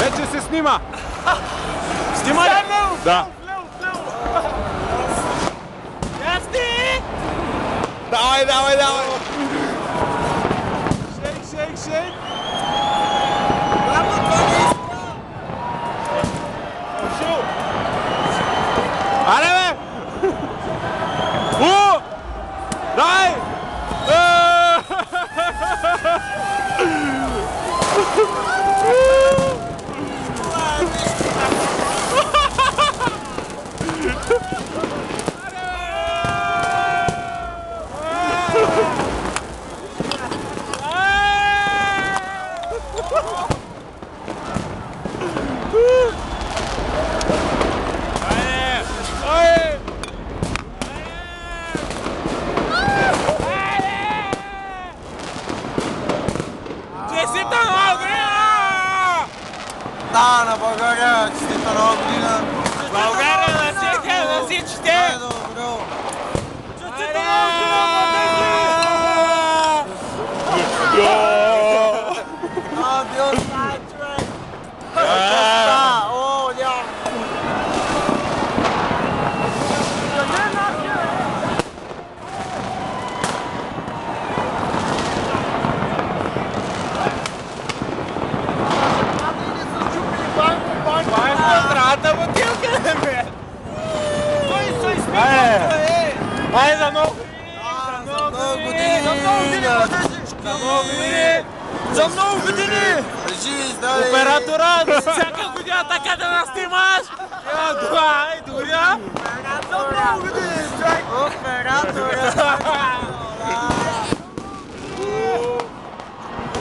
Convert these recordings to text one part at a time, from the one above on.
Вече се снима! Снима ли? Да. Ясни! Давай, давай, давай! Шейк! Браво, това не иска! Аре, бе! Дай! Да, на България, честита нова година! България на всеки, на всичките! Айде, добро! Честита нова година, Бил знае, човек! Честа! О, няма! Това е здравата бутилка, бе! Той се изпитва, Айде за много години! За много години! За много години! Живи, здравей! Оператора, всяка година така да нас снимаш! Ай, дуря! За много години, човек! Оператора!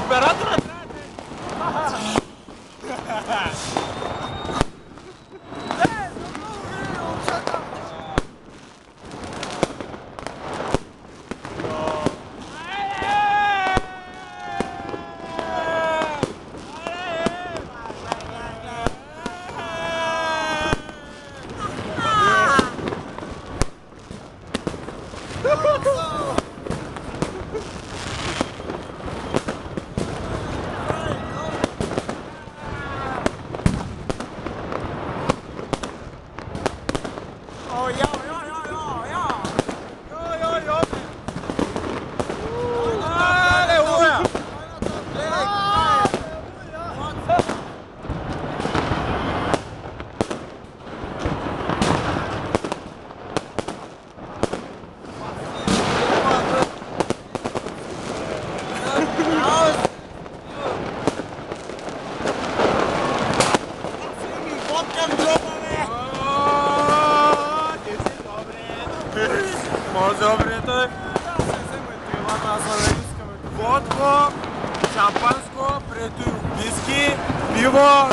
Оператора Добре, водко, шампанско, преди виски, пиво,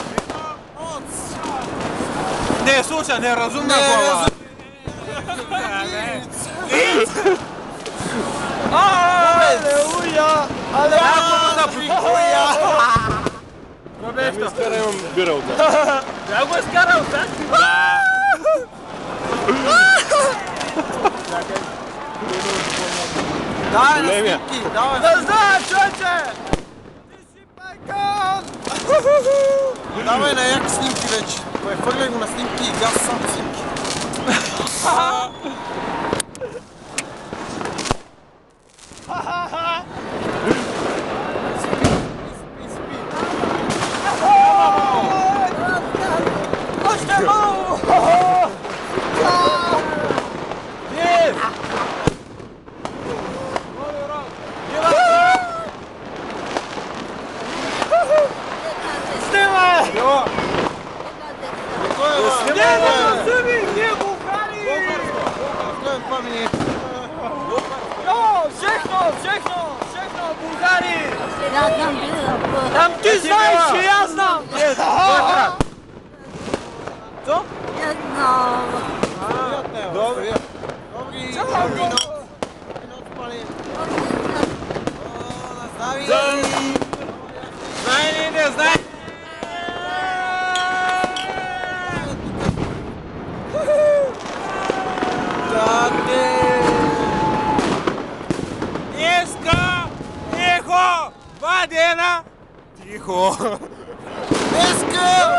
не, слушай, неразумна глава. Алелуя! Алелуя! Ами изкара имам бира от това. Бях го изкарал, да? Давай на Големия. снимки! Давай! Да знаеш, човече! Ти си байкан! Давай на яки снимки вече! Хвърляй го на снимки и газ само снимки! Още малко! Снимай! Všechno, Bulgárii! Já tam byla. Tam ty знаешь, že já znám! Co? Jednou. Dobrý. Dobrý. Dobrý noc. Dobrý noc, pani. Zdraví. Znaj. Днеска, тихо, 2 дена, тихо. Днеска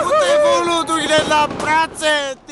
za pracy!